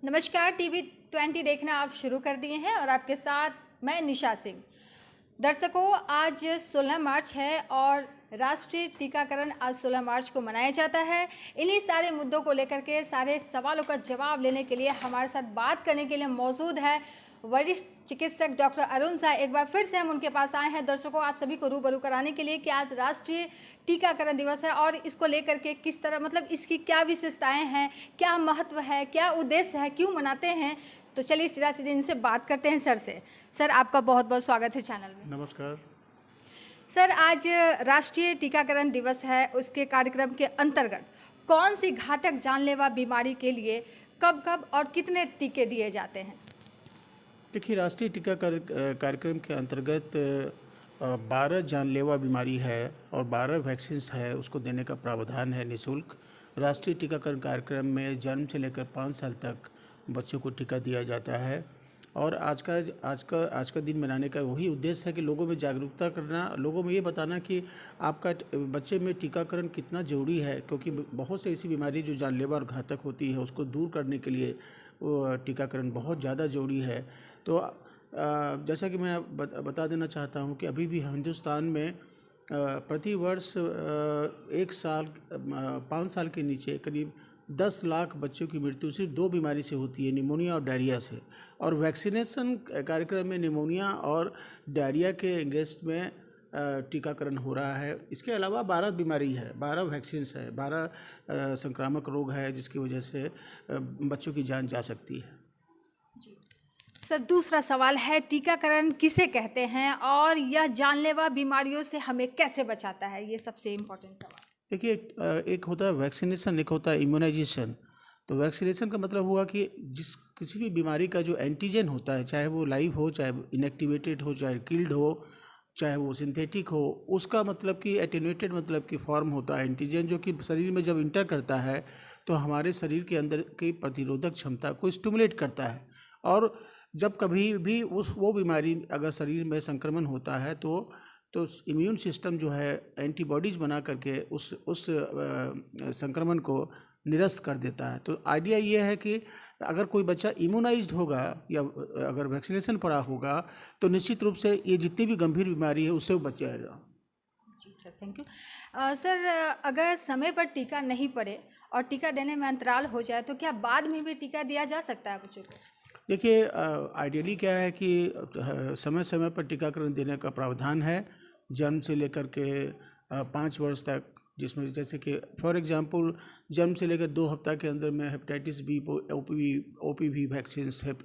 नमस्कार। टीवी 20 देखना आप शुरू कर दिए हैं और आपके साथ मैं निशा सिंह। दर्शकों, आज 16 मार्च है और राष्ट्रीय टीकाकरण आज 16 मार्च को मनाया जाता है। इन्हीं सारे मुद्दों को लेकर के सारे सवालों का जवाब लेने के लिए हमारे साथ बात करने के लिए मौजूद है वरिष्ठ चिकित्सक डॉक्टर अरुण साह। एक बार फिर से हम उनके पास आए हैं दर्शकों आप सभी को रूबरू कराने के लिए कि आज राष्ट्रीय टीकाकरण दिवस है और इसको लेकर के किस तरह मतलब इसकी क्या विशेषताएं हैं, क्या महत्व है, क्या उद्देश्य है, क्यों मनाते हैं। तो चलिए सीधा सीधे इनसे बात करते हैं सर से। सर, आपका बहुत बहुत स्वागत है चैनल में। नमस्कार सर, आज राष्ट्रीय टीकाकरण दिवस है, उसके कार्यक्रम के अंतर्गत कौन सी घातक जानलेवा बीमारी के लिए कब कब और कितने टीके दिए जाते हैं? देखिए, राष्ट्रीय टीकाकरण कार्यक्रम के अंतर्गत 12 जानलेवा बीमारी है और 12 वैक्सीन्स है, उसको देने का प्रावधान है निःशुल्क। राष्ट्रीय टीकाकरण कार्यक्रम में जन्म से लेकर 5 साल तक बच्चों को टीका दिया जाता है और आज का दिन मनाने का वही उद्देश्य है कि लोगों में जागरूकता करना, लोगों में ये बताना कि आपका बच्चे में टीकाकरण कितना ज़रूरी है, क्योंकि बहुत से ऐसी बीमारी जो जानलेवा और घातक होती है उसको दूर करने के लिए वो टीकाकरण बहुत ज़्यादा ज़रूरी है। तो जैसा कि मैं बता देना चाहता हूँ कि अभी भी हिंदुस्तान में प्रति वर्ष 5 साल के नीचे करीब 10 लाख बच्चों की मृत्यु सिर्फ 2 बीमारी से होती है, निमोनिया और डायरिया से। और वैक्सीनेशन कार्यक्रम में निमोनिया और डायरिया के अगेंस्ट में टीकाकरण हो रहा है। इसके अलावा 12 बीमारी है, 12 वैक्सीन्स है, 12 संक्रामक रोग है जिसकी वजह से बच्चों की जान जा सकती है। सर, दूसरा सवाल है टीकाकरण किसे कहते हैं और यह जानलेवा बीमारियों से हमें कैसे बचाता है? ये सबसे इम्पोर्टेंट सवाल। देखिए, एक होता है वैक्सीनेशन, एक होता है इम्यूनाइजेशन। तो वैक्सीनेशन का मतलब हुआ कि किसी भी बीमारी का जो एंटीजन होता है, चाहे वो लाइव हो, चाहे इनएक्टिवेटेड हो, चाहे किल्ड हो, चाहे वो सिंथेटिक हो, उसका मतलब कि एटेन्यूएटेड मतलब कि फॉर्म होता है एंटीजन, जो कि शरीर में जब इंटर करता है तो हमारे शरीर के अंदर की प्रतिरोधक क्षमता को स्टिमुलेट करता है। और जब कभी भी वो बीमारी अगर शरीर में संक्रमण होता है तो इम्यून सिस्टम जो है एंटीबॉडीज़ बना करके उस संक्रमण को निरस्त कर देता है। तो आइडिया ये है कि अगर कोई बच्चा इम्यूनाइज्ड होगा या अगर वैक्सीनेशन पड़ा होगा तो निश्चित रूप से ये जितनी भी गंभीर बीमारी है उससे वो बच जाएगा। जी सर, थैंक यू। सर, अगर समय पर टीका नहीं पड़े और टीका देने में अंतराल हो जाए तो क्या बाद में भी टीका दिया जा सकता है बच्चों को? देखिए, आइडियली क्या है कि समय समय पर टीकाकरण देने का प्रावधान है, जन्म से लेकर के 5 वर्ष तक, जिसमें जैसे कि फॉर एग्जांपल जन्म से लेकर 2 हफ्ता के अंदर में हेपेटाइटिस बी, ओपीवी वैक्सीन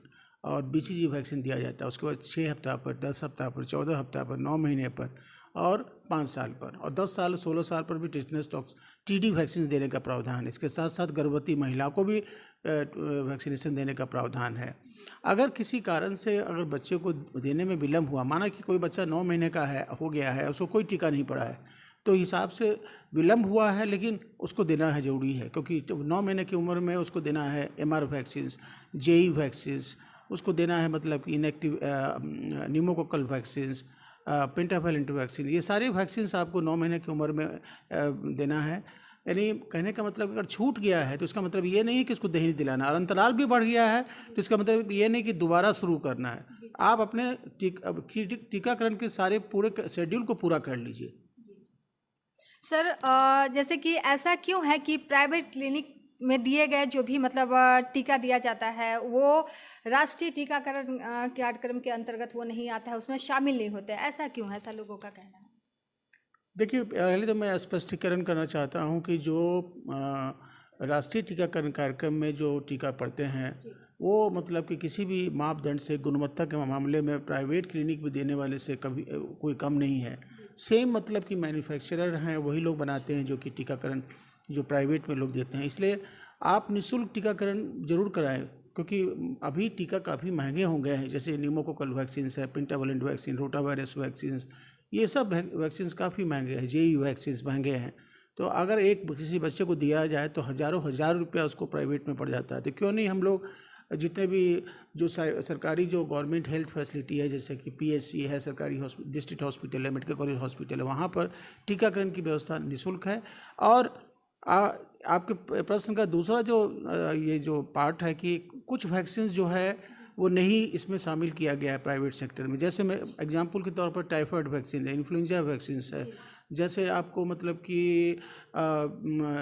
और बीसीजी वैक्सीन दिया जाता है। उसके बाद 6 हफ्ता पर, 10 हफ्ता पर, 14 हफ्ता पर, 9 महीने पर और 5 साल पर, और 10 साल 16 साल पर भी टिटेनस टीडी वैक्सीन देने का प्रावधान है। इसके साथ साथ गर्भवती महिला को भी वैक्सीनेशन देने का प्रावधान है। अगर किसी कारण से अगर बच्चे को देने में विलम्ब हुआ, माना कि कोई बच्चा 9 महीने का हो गया है, उसको कोई टीका नहीं पड़ा है, तो हिसाब से विलम्ब हुआ है, लेकिन उसको देना है, ज़रूरी है, क्योंकि 9 महीने की उम्र में उसको देना है एमआर वैक्सीन्स, जेई वैक्सीन्स, उसको देना है मतलब कि inactive pneumococcal vaccines, pentavalent vaccine, ये सारे वैक्सीन्स आपको 9 महीने की उम्र में देना है। यानी कहने का मतलब अगर छूट गया है तो इसका मतलब ये नहीं है कि इसको दही दिलाना, और अंतराल भी बढ़ गया है तो इसका मतलब ये नहीं कि दोबारा शुरू करना है। आप अपने टीकाकरण के सारे पूरे शेड्यूल को पूरा कर लीजिए। सर, जैसे कि ऐसा क्यों है कि प्राइवेट क्लिनिक में दिए गए जो भी मतलब टीका दिया जाता है वो राष्ट्रीय टीकाकरण कार्यक्रम के अंतर्गत वो नहीं आता है, उसमें शामिल नहीं होते? ऐसा क्यों है, ऐसा लोगों का कहना है? देखिए, पहले तो मैं स्पष्टीकरण करना चाहता हूं कि जो राष्ट्रीय टीकाकरण कार्यक्रम में जो टीका पड़ते हैं वो मतलब कि किसी भी मापदंड से गुणवत्ता के मामले में प्राइवेट क्लिनिक में देने वाले से कभी कोई कम नहीं है। सेम मतलब कि मैन्युफैक्चरर हैं, वही लोग बनाते हैं जो कि टीकाकरण जो प्राइवेट में लोग देते हैं। इसलिए आप निःशुल्क टीकाकरण जरूर कराएं, क्योंकि अभी टीका काफ़ी महंगे हो गए हैं। जैसे न्यूमोकोकल वैक्सीन है, पेंटावैलेंट वैक्सीन, रोटावायरस वैक्सीन, ये सब वैक्सीन काफ़ी महंगे हैं, जेई वैक्सीन महंगे हैं। तो अगर किसी बच्चे को दिया जाए तो हज़ार रुपया उसको प्राइवेट में पड़ जाता है। तो क्यों नहीं हम लोग जितने भी जो सरकारी जो गवर्नमेंट हेल्थ फैसिलिटी है, जैसे कि पीएचसी है, सरकारी डिस्ट्रिक्ट हॉस्पिटल है, मेडिकल कॉलेज हॉस्पिटल है, वहाँ पर टीकाकरण की व्यवस्था निःशुल्क है। और आपके प्रश्न का दूसरा जो ये जो पार्ट है कि कुछ वैक्सीन जो है वो नहीं इसमें शामिल किया गया है प्राइवेट सेक्टर में। जैसे मैं एग्जांपल के तौर पर टाइफाइड वैक्सीन है, इन्फ्लुएंजा वैक्सीन है, जैसे आपको मतलब कि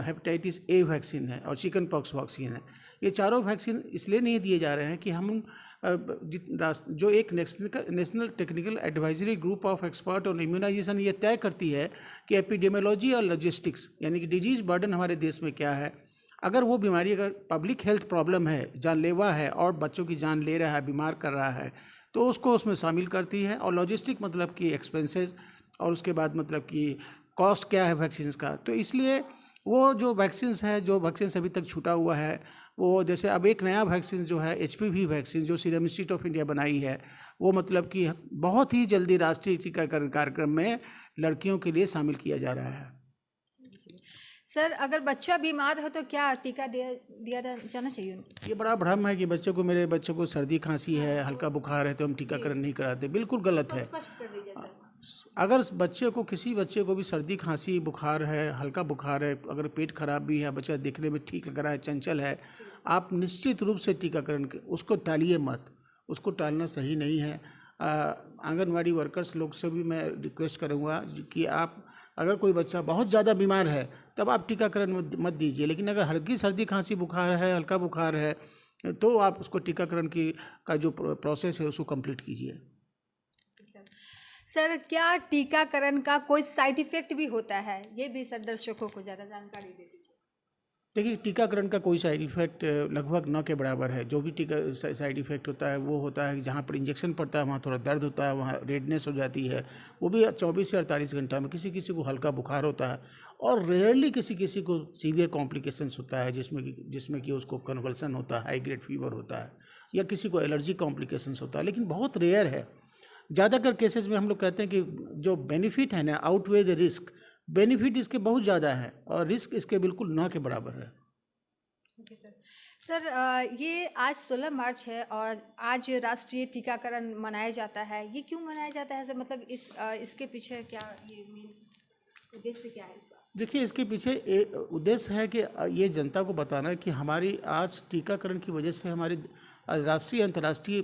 हेपेटाइटिस ए वैक्सीन है और चिकन पॉक्स वैक्सीन है। ये चारों वैक्सीन इसलिए नहीं दिए जा रहे हैं कि हम जो एक national technical advisory group of expert on immunisation ये तय करती है कि एपिडेमियोलॉजी और लॉजिस्टिक्स यानी कि डिजीज़ बर्डन हमारे देश में क्या है। अगर वो बीमारी अगर पब्लिक हेल्थ प्रॉब्लम है, जानलेवा है और बच्चों की जान ले रहा है, बीमार कर रहा है, तो उसको उसमें शामिल करती है। और लॉजिस्टिक मतलब कि एक्सपेंसेस और उसके बाद मतलब कि कॉस्ट क्या है वैक्सीन का। तो इसलिए वो जो वैक्सीन्स है, जो वैक्सीन अभी तक छूटा हुआ है, वो जैसे अब एक नया वैक्सीन जो है HPV वैक्सीन जो सीरम इंस्टीट्यूट ऑफ इंडिया बनाई है, वो मतलब कि बहुत ही जल्दी राष्ट्रीय टीकाकरण कार्यक्रम में लड़कियों के लिए शामिल किया जा रहा है। सर, अगर बच्चा बीमार हो तो क्या टीका दिया जाना चाहिए उनको? ये बड़ा भ्रम है कि मेरे बच्चों को सर्दी खांसी है, हल्का बुखार है तो हम टीकाकरण नहीं कराते। बिल्कुल गलत है। स्पष्ट कर दीजिए सर। अगर किसी बच्चे को भी सर्दी खांसी बुखार है, हल्का बुखार है, अगर पेट खराब भी है, बच्चा देखने में ठीक लग रहा है, चंचल है, आप निश्चित रूप से टीकाकरण उसको टालिए मत। उसको टालना सही नहीं है। आंगनवाड़ी वर्कर्स लोग से भी मैं रिक्वेस्ट करूँगा कि आप अगर कोई बच्चा बहुत ज़्यादा बीमार है तब आप टीकाकरण मत दीजिए, लेकिन अगर हल्की सर्दी खांसी बुखार है, हल्का बुखार है, तो आप उसको टीकाकरण का जो प्रोसेस है उसको कंप्लीट कीजिए। सर, क्या टीकाकरण का कोई साइड इफेक्ट भी होता है? ये भी सर दर्शकों को ज़्यादा जानकारी दे दीजिए। देखिए, टीकाकरण का कोई साइड इफेक्ट लगभग न के बराबर है। जो भी टीका साइड इफेक्ट होता है वो होता है कि जहाँ पर इंजेक्शन पड़ता है वहाँ थोड़ा दर्द होता है, वहाँ रेडनेस हो जाती है, वो भी 24 से 48 घंटा में। किसी किसी को हल्का बुखार होता है और रेयरली किसी किसी को सीवियर कॉम्प्लिकेशंस होता है, जिसमें कि उसको कन्वल्सन होता है, हाई ग्रेड फीवर होता है, या किसी को एलर्जी कॉम्प्लिकेशंस होता है, लेकिन बहुत रेयर है। ज़्यादातर केसेस में हम लोग कहते हैं कि जो बेनिफिट है ना, आउटवे द रिस्क। बेनिफिट इसके बहुत ज़्यादा है और रिस्क इसके बिल्कुल ना के बराबर है। Okay sir. सर, ये आज 16 मार्च है और आज राष्ट्रीय टीकाकरण मनाया जाता है। ये क्यों मनाया जाता है सर? मतलब इसके पीछे क्या ये मेन उद्देश्य क्या है इसका? देखिए, इसके पीछे उद्देश्य है कि ये जनता को बताना है कि हमारी आज टीकाकरण की वजह से हमारी राष्ट्रीय अंतर्राष्ट्रीय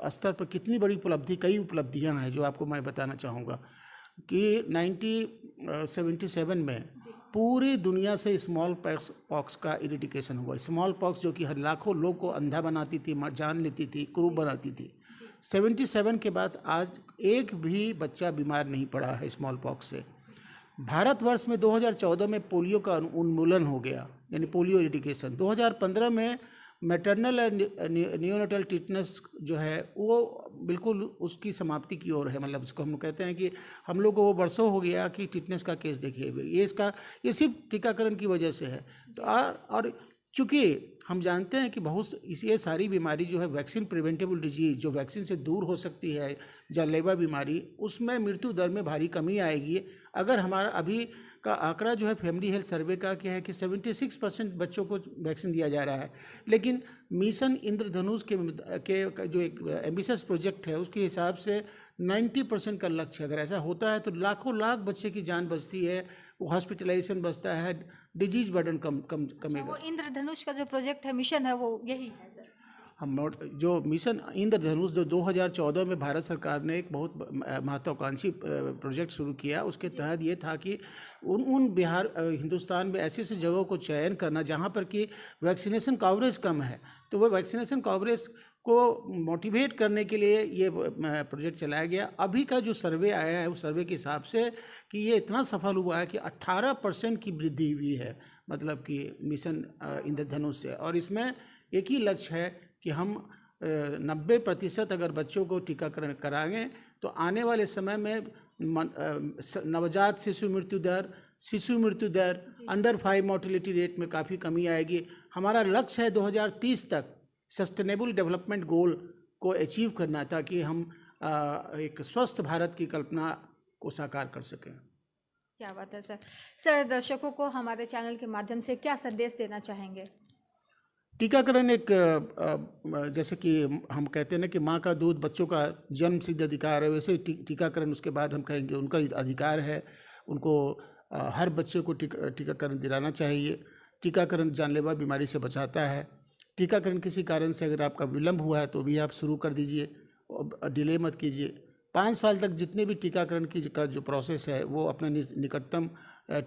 स्तर पर कितनी बड़ी कई उपलब्धियां हैं, जो आपको मैं बताना चाहूँगा कि 1977 में पूरी दुनिया से स्मॉल पॉक्स का इरेडिकेशन हुआ। स्मॉल पॉक्स जो कि लाखों लोग को अंधा बनाती थी, जान लेती थी, कुरूप बनाती थी। 77 के बाद आज एक भी बच्चा बीमार नहीं पड़ा है स्मॉल पॉक्स से। भारतवर्ष में 2014 में पोलियो का उन्मूलन हो गया, यानी पोलियो इरेडिकेशन। 2015 में मैटरनल एंड नियोनेटल टिटनेस जो है वो बिल्कुल उसकी समाप्ति की ओर है। मतलब इसको हम कहते हैं कि हम लोग को वो बरसों हो गया कि टिटनेस का केस देखे हुए। ये सिर्फ टीकाकरण की वजह से है। तो और चूँकि हम जानते हैं कि ये सारी बीमारी जो है वैक्सीन प्रिवेंटेबल डिजीज, जो वैक्सीन से दूर हो सकती है, जानलेवा बीमारी, उसमें मृत्यु दर में भारी कमी आएगी अगर हमारा अभी का आंकड़ा जो है फैमिली हेल्थ सर्वे का क्या है कि 76% बच्चों को वैक्सीन दिया जा रहा है। लेकिन मिशन इंद्रधनुष के जो एक एम्बिशियस प्रोजेक्ट है उसके हिसाब से 90% का लक्ष्य अगर ऐसा होता है तो लाखों लाख बच्चे की जान बचती है, हॉस्पिटलाइजेशन बचता है, डिजीज बर्डन कमेगा। वो इंद्रधनुष का जो प्रोजेक्ट है, मिशन है, वो यही है सर? जो मिशन इंद्रधनुष जो 2014 में भारत सरकार ने एक बहुत महत्वाकांक्षी प्रोजेक्ट शुरू किया, उसके तहत ये था कि हिंदुस्तान में ऐसी जगहों को चयन करना जहाँ पर कि वैक्सीनेशन कवरेज कम है, तो वो वैक्सीनेशन कवरेज को मोटिवेट करने के लिए ये प्रोजेक्ट चलाया गया। अभी का जो सर्वे आया है उस सर्वे के हिसाब से कि ये इतना सफल हुआ है कि 18% की वृद्धि हुई है, मतलब कि मिशन इंद्रधनुष से। और इसमें एक ही लक्ष्य है कि हम 90% अगर बच्चों को टीकाकरण कराएंगे तो आने वाले समय में नवजात शिशु मृत्यु दर अंडर 5 मोर्टेलिटी रेट में काफ़ी कमी आएगी। हमारा लक्ष्य है 2030 तक सस्टेनेबल डेवलपमेंट गोल को अचीव करना, ताकि हम एक स्वस्थ भारत की कल्पना को साकार कर सकें। क्या बात है सर। सर, दर्शकों को हमारे चैनल के माध्यम से क्या संदेश देना चाहेंगे? टीकाकरण एक जैसे कि हम कहते हैं ना कि माँ का दूध बच्चों का जन्म सिद्ध अधिकार है, वैसे टीकाकरण उसके बाद हम कहेंगे उनका अधिकार है। उनको हर बच्चे को टीकाकरण दिलाना चाहिए। टीकाकरण जानलेवा बीमारी से बचाता है। टीकाकरण किसी कारण से अगर आपका विलम्ब हुआ है तो भी आप शुरू कर दीजिए, डिले मत कीजिए। 5 साल तक जितने भी टीकाकरण की का जो प्रोसेस है वो अपने निकटतम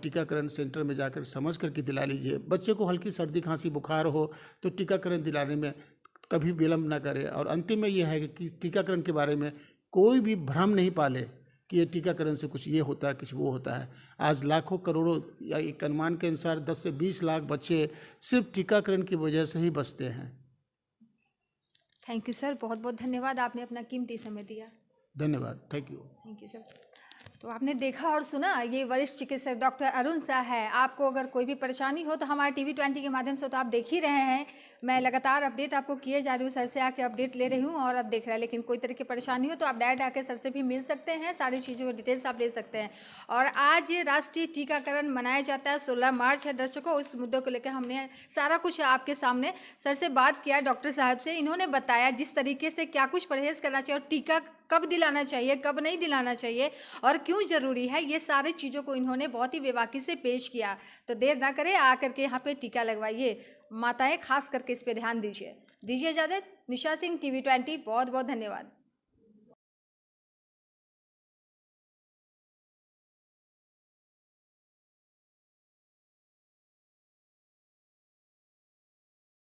टीकाकरण सेंटर में जाकर समझ करके दिला लीजिए। बच्चे को हल्की सर्दी खांसी बुखार हो तो टीकाकरण दिलाने में कभी विलम्ब ना करें। और अंतिम में यह है कि टीकाकरण के बारे में कोई भी भ्रम नहीं पाले कि ये टीकाकरण से कुछ ये होता है कुछ वो होता है। आज लाखों करोड़ों या एक अनुमान के अनुसार 10 से 20 लाख बच्चे सिर्फ टीकाकरण की वजह से ही बचते हैं। थैंक यू सर, बहुत बहुत धन्यवाद, आपने अपना कीमती समय दिया। धन्यवाद, thank you. Thank you sir. तो आपने देखा और सुना, ये वरिष्ठ चिकित्सक डॉक्टर अरुण शाह है। आपको अगर कोई भी परेशानी हो तो हमारे टीवी 20 के माध्यम से तो आप देख ही रहे हैं, मैं लगातार अपडेट आपको किए जा रही हूँ, सर से आके अपडेट ले रही हूँ और अब देख रहे हैं। लेकिन कोई तरह की परेशानी हो तो आप डायरेक्ट आके सर से भी मिल सकते हैं, सारी चीज़ों को डिटेल्स आप ले सकते हैं। और आज राष्ट्रीय टीकाकरण मनाया जाता है, 16 मार्च है दर्शकों। इस मुद्दे को लेकर हमने सारा कुछ आपके सामने सर से बात किया, डॉक्टर साहब से। इन्होंने बताया जिस तरीके से क्या कुछ परहेज़ करना चाहिए और टीका कब दिलाना चाहिए, कब नहीं दिलाना चाहिए और क्यों ज़रूरी है, ये सारी चीज़ों को इन्होंने बहुत ही बेबाकी से पेश किया। तो देर ना करें, आकर के यहाँ पे टीका लगवाइए। माताएं खास करके इस पे ध्यान दीजिए। इजाज़त, निशा सिंह, टीवी 20, बहुत बहुत धन्यवाद।